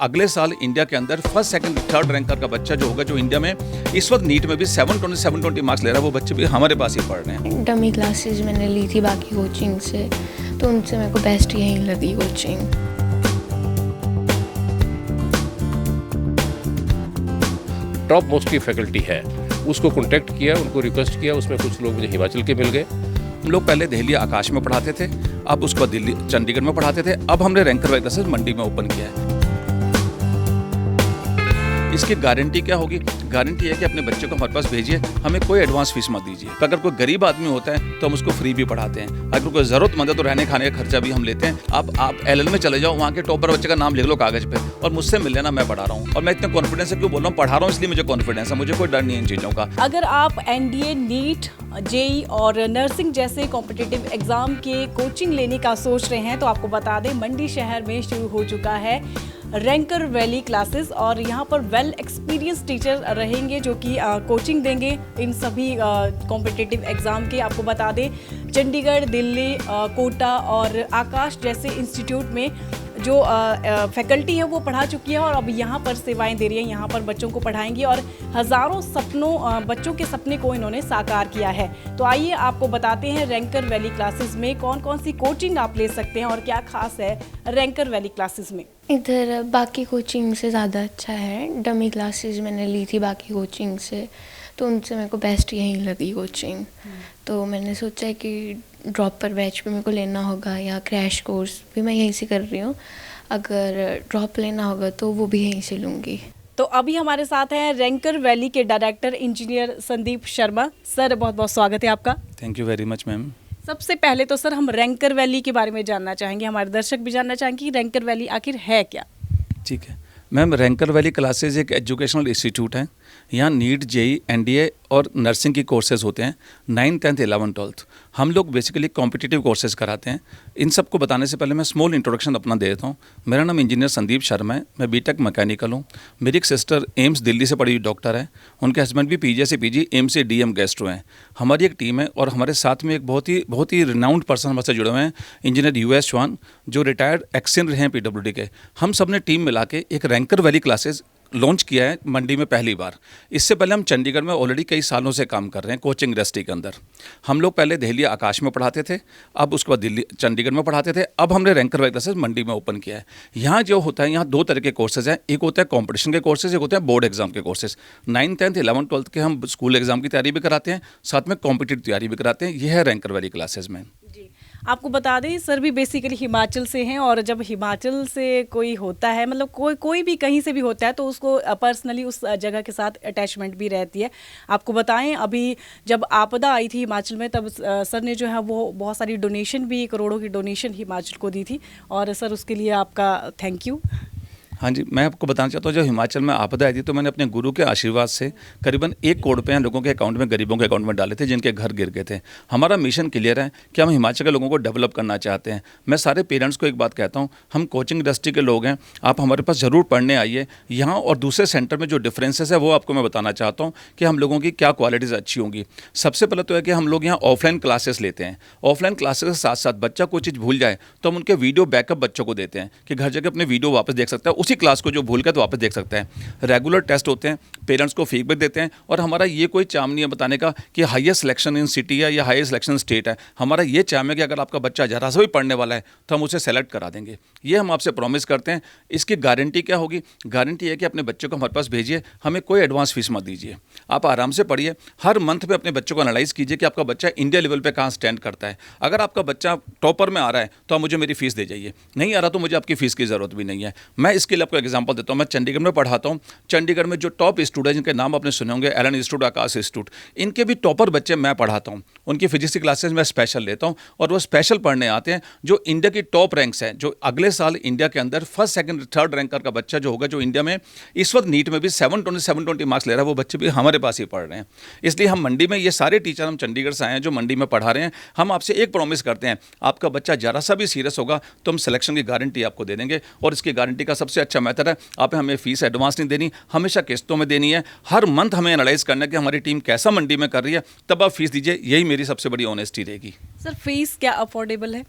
अगले साल इंडिया के अंदर फर्स्ट सेकंड थर्ड रैंकर का बच्चा जो होगा, जो इंडिया में इस वक्त नीट में भी 720 मार्क्स ले रहा है, वो बच्चे भी हमारे पास ही पढ़ रहे हैं। डमी क्लासेस मैंने ली थी बाकी कोचिंग से, तो उनसे मेरे को बेस्ट यहीं लगी कोचिंग। टॉप मोस्ट की फैकल्टी है, उसको कॉन्टैक्ट किया, उनको रिक्वेस्ट किया, उसमें कुछ लोग मुझे हिमाचल के मिल गए। हम लोग पहले दिल्ली आकाश में पढ़ाते थे, अब उसको दिल्ली चंडीगढ़ में पढ़ाते थे, अब हमने रैंकर वाली क्लासेस मंडी में ओपन किया है। इसकी गारंटी क्या होगी? गारंटी है कि अपने बच्चे को हमारे पास भेजिए, हमें कोई एडवांस फीस मत दीजिए। अगर कोई गरीब आदमी होता है तो हम उसको फ्री भी पढ़ाते हैं, अगर कोई ज़रूरतमंद है तो रहने खाने का खर्चा भी हम लेते हैं। आप एलएल में चले जाओ, वहाँ के टॉपर बच्चे का नाम लिख लो कागज़ पे और मुझसे मिल लेना, मैं पढ़ा रहा हूँ। और मैं इतने कॉन्फिडेंस से क्यों बोल रहा हूँ, पढ़ा रहा हूँ इसलिए मुझे कॉन्फिडेंस है, मुझे कोई डर नहीं है इन चीज़ों का। अगर आप एनडीए, नीट, जेई और नर्सिंग जैसे कॉम्पिटिटिव एग्जाम के कोचिंग लेने का सोच रहे हैं तो आपको बता दें मंडी शहर में शुरू हो चुका है रैंकर वैली क्लासेस, और यहाँ पर वेल एक्सपीरियंस टीचर रहेंगे जो कि कोचिंग देंगे इन सभी कॉम्पिटिटिव एग्ज़ाम के। आपको बता दें चंडीगढ़, दिल्ली, कोटा और आकाश जैसे इंस्टीट्यूट में जो फैकल्टी है वो पढ़ा चुकी है और अब यहाँ पर सेवाएं दे रही है, यहाँ पर बच्चों को पढ़ाएंगी और हज़ारों बच्चों के सपने को इन्होंने साकार किया है। तो आइए आपको बताते हैं रैंकर वैली क्लासेस में कौन कौन सी कोचिंग आप ले सकते हैं और क्या खास है रैंकर वैली क्लासेस में। इधर बाकी कोचिंग से ज़्यादा अच्छा है, डमी क्लासेस मैंने ली थी बाकी कोचिंग से, तो उनसे मेरे को बेस्ट यहीं लगी कोचिंग। तो मैंने सोचा है कि ड्रॉप पर बैच पे मेरे को लेना होगा या क्रैश कोर्स भी मैं यहीं से कर रही हूँ, अगर ड्रॉप लेना होगा तो वो भी यहीं से लूँगी। तो अभी हमारे साथ हैं रैंकर वैली के director engineer Sandeep Sharma. Sir बहुत बहुत स्वागत है आपका। Thank you very much ma'am. सबसे पहले तो सर हम रैंकर वैली के बारे में जानना चाहेंगे, हमारे दर्शक भी जानना चाहेंगे कि रैंकर वैली आखिर है क्या। ठीक है मैम, रैंकर वैली क्लासेज एक एजुकेशनल इंस्टीट्यूट है। यहाँ नीट, जेई, एनडीए और नर्सिंग की कोर्सेज होते हैं, 9th, 10th, 11th, 12th। हम लोग बेसिकली कॉम्पिटिटिव कोर्सेज कराते हैं। इन सबको बताने से पहले मैं स्मॉल इंट्रोडक्शन अपना दे देता हूँ। मेरा नाम इंजीनियर संदीप शर्मा है, मैं बीटेक मैकेनिकल हूँ। मेरी एक सिस्टर एम्स दिल्ली से पढ़ी हुई डॉक्टर है, उनके हस्बैंड भी पीजी से पीजी, एम्स से डीएम गैस्ट्रो हैं। हमारी एक टीम है और हमारे साथ में एक बहुत ही रिनाउंड पर्सन हमारे से जुड़े हुए हैं, इंजीनियर यूएस चौहान, जो रिटायर्ड एक्सिन रहे हैं पीडब्ल्यूडी के। हम सब ने टीम मिला के एक रैंकर वैली क्लासेज लॉन्च किया है मंडी में पहली बार। इससे पहले हम चंडीगढ़ में ऑलरेडी कई सालों से काम कर रहे हैं कोचिंग इंडस्ट्री के अंदर। हम लोग पहले दिल्ली आकाश में पढ़ाते थे, अब उसके बाद दिल्ली चंडीगढ़ में पढ़ाते थे, अब हमने रैंकर वाली क्लासेस मंडी में ओपन किया है। यहाँ जो होता है, यहाँ दो तरह के कोर्सेज हैं, एक होता है कॉम्पिटिशन के कोर्सेज, एक होता है बोर्ड एग्जाम के courses. 9th, 10th, 11th, 12th के हम स्कूल एग्जाम की तैयारी भी कराते हैं, साथ में कॉम्पिटिटिव तैयारी भी कराते हैं। यह है रैंकर वाली क्लासेज में। आपको बता दें सर भी बेसिकली हिमाचल से हैं और जब हिमाचल से कोई होता है, मतलब कोई भी कहीं से भी होता है तो उसको पर्सनली उस जगह के साथ अटैचमेंट भी रहती है। आपको बताएं अभी जब आपदा आई थी हिमाचल में तब सर ने जो है वो बहुत सारी डोनेशन भी, करोड़ों की डोनेशन हिमाचल को दी थी और सर उसके लिए आपका थैंक यू। हाँ जी, मैं आपको बताना चाहता हूँ, जब हिमाचल में आपदा आई थी तो मैंने अपने गुरु के आशीर्वाद से करीबन 1 करोड़ रुपये लोगों के अकाउंट में, गरीबों के अकाउंट में डाले थे जिनके घर गिर गए थे। हमारा मिशन क्लियर है कि हम हिमाचल के लोगों को डेवलप करना चाहते हैं। मैं सारे पेरेंट्स को एक बात कहता हूँ, हम कोचिंग इंडस्ट्री के लोग हैं, आप हमारे पास ज़रूर पढ़ने आइए। यहाँ और दूसरे सेंटर में जो डिफरेंसेस है वो आपको मैं बताना चाहता हूँ कि हम लोगों की क्या क्वालिटीज़ अच्छी होंगी। सबसे पहले तो है कि हम लोग यहाँ ऑफलाइन क्लासेस लेते हैं। ऑफलाइन क्लासेस के साथ साथ बच्चा कोई चीज़ भूल जाए तो हम उनके वीडियो बैकअप बच्चों को देते हैं कि घर जाकर अपने वीडियो वापस देख सकता है, उसी क्लास को जो भूल तो वापस देख सकते हैं। रेगुलर टेस्ट होते हैं, पेरेंट्स को फीडबैक देते हैं और हमारा ये कोई चाम नहीं है बताने का कि हाईएस्ट सिलेक्शन इन सिटी है या हाईएस्ट सिलेक्शन स्टेट है। हमारा ये चाम है कि अगर आपका बच्चा जरा सा भी पढ़ने वाला है तो हम उसे सेलेक्ट करा देंगे। ये हम आपसे प्रॉमिस करते हैं। इसकी गारंटी क्या होगी? गारंटी है कि अपने बच्चों को हमारे पास भेजिए, हमें कोई एडवांस फीस मत दीजिए, आप आराम से पढ़िए। हर मंथ में अपने बच्चों को एनालाइज कीजिए कि आपका बच्चा इंडिया लेवल पे कहाँ स्टैंड करता है। अगर आपका बच्चा टॉपर में आ रहा है तो आप मुझे मेरी फीस दे जाइए, नहीं आ रहा तो मुझे आपकी फीस की ज़रूरत भी नहीं है। मैं इसके लिए आपको एग्जाम्पल देता हूँ। मैं चंडीगढ़ में पढ़ाता हूँ। चंडीगढ़ में जो टॉप इंस्टीट्यूट जिनके नाम आपने सुने होंगे, एलन इंस्टीट्यूट, आकाश इंस्टीट्यूट, इनके भी टॉपर बच्चे मैं पढ़ाता हूँ। उनकी फिजिक्स की क्लासेस में स्पेशल लेता हूँ और वो स्पेशल पढ़ने आते हैं जो इंडिया की टॉप रैंक्स हैं। जो अगले साल इंडिया के अंदर फर्स्ट सेकंड थर्ड रैंकर का बच्चा जो होगा, जो इंडिया में इस वक्त नीट में भी 720 मार्क्स ले रहा है, वो बच्चे भी हमारे पास ही पढ़ रहे हैं। इसलिए हम मंडी में, ये सारे टीचर हम चंडीगढ़ से आए हैं जो मंडी में पढ़ा रहे हैं। हम आपसे एक प्रॉमिस करते हैं, आपका बच्चा जरा सा भी सीरियस होगा तो हम सिलेक्शन की गारंटी आपको दे देंगे। और इसकी गारंटी का सबसे अच्छा मेथड है, आप हमें फीस एडवांस नहीं देनी, हमेशा किस्तों में देनी है। हर मंथ हमें एनालाइज करना है कि हमारी टीम कैसा मंडी में कर रही है, तब आप फीस दीजिए। यही मेरी सबसे बड़ी ऑनेस्टी रहेगी। सर फीस क्या अफोर्डेबल है?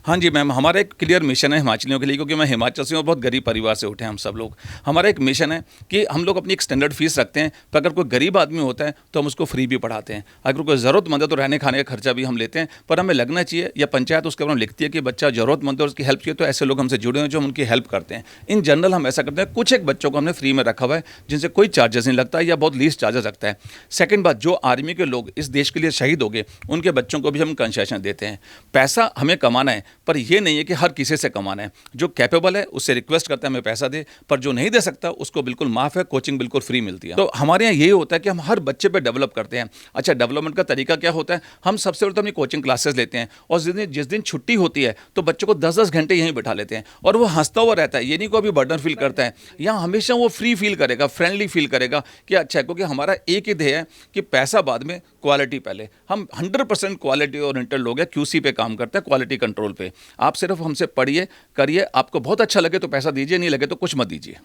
हाँ जी मैम, हमारा एक क्लियर मिशन है हिमाचलियों के लिए, क्योंकि मैं हिमाचल से हूँ, बहुत गरीब परिवार से उठे हैं हम सब लोग। हमारा एक मिशन है कि हम लोग अपनी एक स्टैंडर्ड फीस रखते हैं, पर अगर कोई गरीब आदमी होता है तो हम उसको फ्री भी पढ़ाते हैं। अगर कोई ज़रूरतमंद है तो रहने खाने का खर्चा भी हम लेते हैं, पर हमें लगना चाहिए, या पंचायत उसके बारे में लिखती है कि बच्चा ज़रूरतमंद है और उसकी हेल्प चाहिए, तो ऐसे लोग हमसे जुड़े हैं जो हम उनकी हेल्प करते हैं। इन जनरल हम ऐसा करते हैं, कुछ एक बच्चों को हमने फ्री में रखा हुआ है जिनसे कोई चार्जेस नहीं लगता या बहुत लीस्ट चार्जेस लगता है। सेकंड बात, जो आर्मी के लोग इस देश के लिए शहीद हो गए उनके बच्चों को भी हम कंसेशन देते हैं। पैसा हमें कमाना है, पर यह नहीं है कि हर किसी से कमाना है। जो कैपेबल है उससे रिक्वेस्ट करता है हमें पैसा दे, पर जो नहीं दे सकता उसको बिल्कुल माफ है, कोचिंग बिल्कुल फ्री मिलती है। तो हमारे यहाँ यही होता है कि हम हर बच्चे पे डेवलप करते हैं। अच्छा, डेवलपमेंट का तरीका क्या होता है, हम सबसे पहले तो अपनी कोचिंग क्लासेस लेते हैं, और जिस दिन छुट्टी होती है तो बच्चों को 10-10 घंटे यहीं बिठा लेते हैं, और वो हंसता हुआ रहता है, ये नहीं कोई भी बर्डन फील करता है। यहाँ हमेशा वो फ्री फील करेगा, फ्रेंडली फील करेगा कि अच्छा है, क्योंकि हमारा एक ही ध्येय है कि पैसा बाद में, क्वालिटी पहले। हम 100% क्वालिटी ओरिएंटेड लोग हैं, QC पे काम करते हैं, क्वालिटी कंट्रोल पे। आप सिर्फ हमसे पढ़िए, करिए, आपको बहुत अच्छा लगे तो पैसा दीजिए, नहीं लगे तो कुछ मत दीजिए।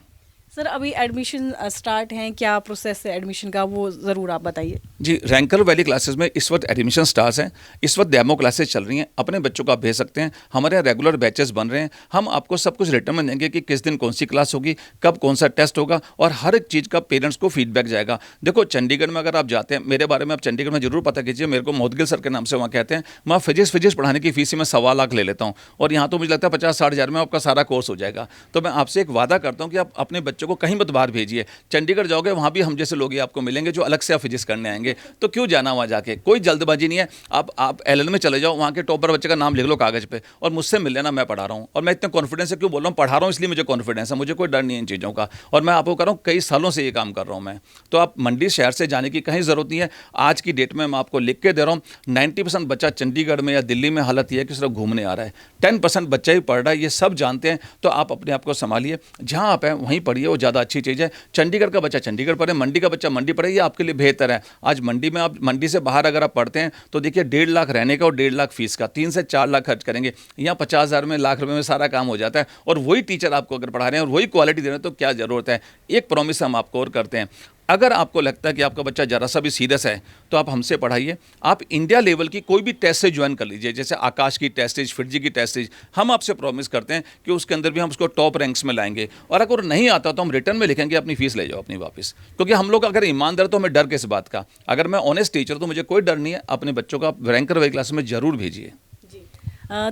सर अभी एडमिशन स्टार्ट हैं, क्या प्रोसेस है एडमिशन का, वो ज़रूर आप बताइए। जी, रैंकर वैली क्लासेस में इस वक्त एडमिशन स्टार्स हैं, इस वक्त डेमो क्लासेस चल रही हैं। अपने बच्चों को आप भेज सकते हैं, हमारे यहाँ रेगुलर बैचेस बन रहे हैं। हम आपको सब कुछ रिटर्न में देंगे कि किस दिन कौन सी क्लास होगी, कब कौन सा टेस्ट होगा, और हर एक चीज़ का पेरेंट्स को फीडबैक जाएगा। देखो, चंडीगढ़ में अगर आप जाते हैं, मेरे बारे में आप चंडीगढ़ में जरूर पता कीजिए, मेरे को मोदगिल सर के नाम से वहाँ कहते हैं। मैं फिजिक्स पढ़ाने की फीस ही मैं 1.25 लाख ले लेता हूँ, और यहाँ तो मुझे लगता है 50-60 हज़ार में आपका सारा कोर्स हो जाएगा। तो मैं आपसे एक वादा करता हूँ कि आप अपने बच्चों को कहीं मत बाहर भेजिए। चंडीगढ़ जाओगे, वहाँ भी हम जैसे लोग ही आपको मिलेंगे जो अलग से आप फिजिक्स करने आएंगे, तो क्यों जाना वहाँ जाके। कोई जल्दबाजी नहीं है। आप LL में चले जाओ, वहाँ के टॉपर बच्चे का नाम लिख लो कागज़ पे और मुझसे मिल लेना, मैं पढ़ा रहा हूँ। और मैं इतने कॉन्फिडेंस से क्यों बोल रहा हूँ, पढ़ा रहा हूँ इसलिए मुझे कॉन्फिडेंस है, मुझे कोई डर नहीं है इन चीज़ों का। और मैं आपको कर रहा हूँ, कई सालों से ये काम कर रहा हूँ मैं। तो आप मंडी शहर से जाने की कहीं ज़रूरत नहीं है। आज की डेट में मैं आपको लिख के दे रहा हूँ, 90% बच्चा चंडीगढ़ में या दिल्ली में हालत ये है कि सिर्फ घूमने आ रहा है, 10% बच्चा ही पढ़ रहा है। ये सब जानते हैं। तो आप अपने आप को संभालिए, जहाँ आप हैं वहीं पढ़िए, वो ज़्यादा अच्छी चीज़ है। चंडीगढ़ का बच्चा चंडीगढ़ पढ़े, मंडी का बच्चा मंडी पढ़े, ये आपके लिए बेहतर है। आज मंडी में, आप मंडी से बाहर अगर आप पढ़ते हैं तो देखिए 1.5 लाख रहने का और 1.5 लाख फीस का, 3 से 4 लाख खर्च करेंगे। यहाँ 50,000 में, लाख रुपए में सारा काम हो जाता है। और वही टीचर आपको अगर पढ़ा रहे हैं और वही क्वालिटी दे रहे हैं तो क्या ज़रूरत है। एक प्रॉमिस हम आपको और करते हैं, अगर आपको लगता है कि आपका बच्चा जरा सा भी सीरियस है तो आप हमसे पढ़ाइए। आप इंडिया लेवल की कोई भी टेस्ट से ज्वाइन कर लीजिए, जैसे आकाश की टेस्टेज, फिटजी की टेस्टेज। हम आपसे प्रॉमिस करते हैं कि उसके अंदर भी हम उसको टॉप रैंक्स में लाएंगे। और अगर नहीं आता तो हम रिटर्न में लिखेंगे, अपनी फीस ले जाओ अपनी वापस। क्योंकि हम लोग अगर ईमानदार तो हमें डर किस बात का। अगर मैं ऑनेस्ट टीचर तो मुझे कोई डर नहीं है। अपने बच्चों को आप रैंकर वैली क्लास में जरूर भेजिए।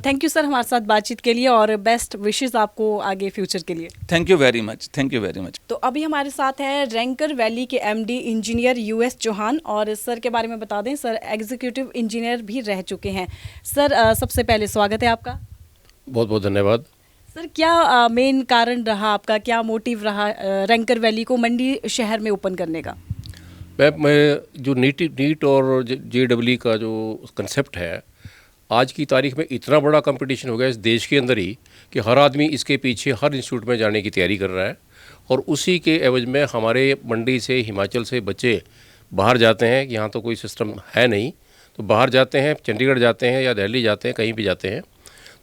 थैंक यू सर हमारे साथ बातचीत के लिए, और बेस्ट विशेस आपको आगे फ्यूचर के लिए। Thank you very much, thank you very much. तो अभी हमारे साथ है रैंकर वैली के MD इंजीनियर US चौहान, और सर के बारे में बता दें, सर एग्जीक्यूटिव इंजीनियर भी रह चुके हैं। सर सबसे पहले स्वागत है आपका। बहुत बहुत धन्यवाद। सर क्या मेन कारण रहा आपका, क्या मोटिव रहा रैंकर वैली को मंडी शहर में ओपन करने का? मैं जो नीट और JEE का जो कंसेप्ट है, आज की तारीख में इतना बड़ा कंपटीशन हो गया इस देश के अंदर ही कि हर आदमी इसके पीछे हर इंस्टीट्यूट में जाने की तैयारी कर रहा है। और उसी के एवज में हमारे मंडी से, हिमाचल से बच्चे बाहर जाते हैं। यहाँ तो कोई सिस्टम है नहीं, तो बाहर जाते हैं, चंडीगढ़ जाते हैं या दिल्ली जाते हैं, कहीं भी जाते हैं,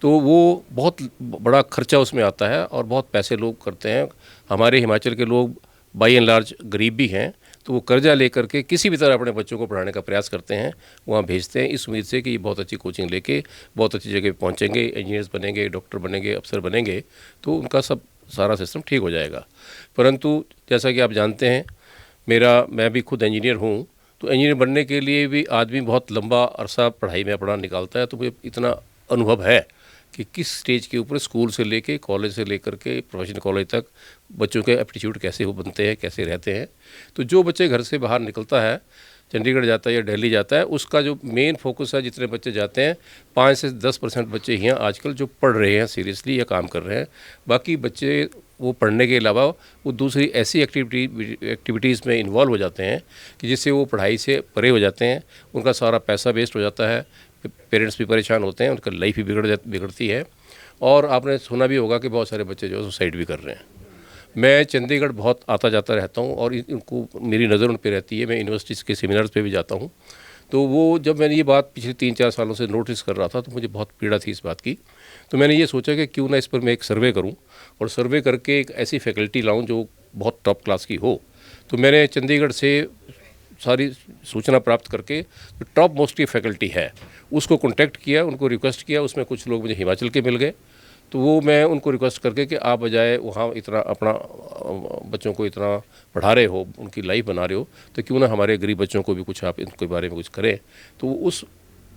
तो वो बहुत बड़ा खर्चा उसमें आता है और बहुत पैसे लोग करते हैं। हमारे हिमाचल के लोग बाई एंड लार्ज गरीब भी हैं, तो वो कर्जा लेकर के किसी भी तरह अपने बच्चों को पढ़ाने का प्रयास करते हैं, वहाँ भेजते हैं इस उम्मीद से कि ये बहुत अच्छी कोचिंग लेके बहुत अच्छी जगह पहुँचेंगे, इंजीनियर्स बनेंगे, डॉक्टर बनेंगे, अफसर बनेंगे, तो उनका सब सारा सिस्टम ठीक हो जाएगा। परंतु जैसा कि आप जानते हैं, मैं भी खुद इंजीनियर हूँ, तो इंजीनियर बनने के लिए भी आदमी बहुत लंबा अरसा पढ़ाई में अपना निकालता है। तो मुझे इतना अनुभव है कि किस स्टेज के ऊपर स्कूल से लेके, कॉलेज से लेकर के प्रोफेशनल कॉलेज तक बच्चों के एप्टीट्यूड कैसे हो बनते हैं, कैसे रहते हैं। तो जो बच्चे घर से बाहर निकलता है, चंडीगढ़ जाता है या दिल्ली जाता है, उसका जो मेन फोकस है, जितने बच्चे जाते हैं 5 से 10% बच्चे ही हैं आजकल जो पढ़ रहे हैं सीरियसली या काम कर रहे हैं। बाकी बच्चे वो पढ़ने के अलावा वो दूसरी ऐसी एक्टिविटीज़ में इन्वॉल्व हो जाते हैं कि जिससे वो पढ़ाई से परे हो जाते हैं। उनका सारा पैसा वेस्ट हो जाता है, पेरेंट्स भी परेशान होते हैं, उनका लाइफ भी बिगड़ती है। और आपने सुना भी होगा कि बहुत सारे बच्चे जो है सुसाइड भी कर रहे हैं। मैं चंडीगढ़ बहुत आता जाता रहता हूँ और इनको मेरी नज़र उन पर रहती है। मैं यूनिवर्सिटीज़ के सेमिनार्स पे भी जाता हूँ। तो वो जब मैंने ये बात पिछले 3-4 सालों से नोटिस कर रहा था तो मुझे बहुत पीड़ा थी इस बात की। तो मैंने ये सोचा कि क्यों ना इस पर मैं एक सर्वे करूँ और सर्वे करके एक ऐसी फैकल्टी लाऊँ जो बहुत टॉप क्लास की हो। तो मैंने चंडीगढ़ से सारी सूचना प्राप्त करके जो टॉप मोस्ट की फैकल्टी है उसको कॉन्टैक्ट किया, उनको रिक्वेस्ट किया। उसमें कुछ लोग मुझे हिमाचल के मिल गए, तो वो मैं उनको रिक्वेस्ट करके कि आप बजाय वहाँ इतना अपना बच्चों को इतना पढ़ा रहे हो, उनकी लाइफ बना रहे हो, तो क्यों ना हमारे गरीब बच्चों को भी कुछ आप इनके बारे में कुछ करें। तो उस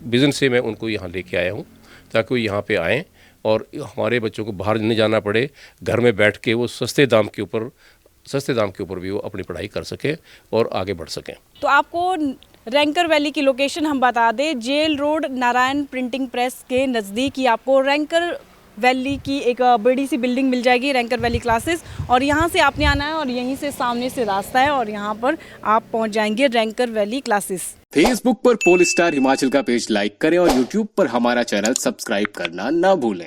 विज़न से मैं उनको यहाँ लेके आया हूँ ताकि वो यहाँ पे आएँ और हमारे बच्चों को बाहर नहीं जाना पड़े, घर में बैठ के वो सस्ते दाम के ऊपर भी वो अपनी पढ़ाई कर सकें और आगे बढ़ सकें। तो आपको रैंकर वैली की लोकेशन हम बता दें, jail road Narayan printing press के नज़दीक ही आपको रैंकर वैली की एक बड़ी सी बिल्डिंग मिल जाएगी, रैंकर वैली क्लासेस। और यहाँ से आपने आना है और यहीं से सामने से रास्ता है और यहाँ पर आप पहुँच जाएंगे रैंकर वैली क्लासेस। फेसबुक पर पोलस्टार हिमाचल का पेज लाइक करें और यूट्यूब पर हमारा चैनल सब्सक्राइब करना ना भूलें।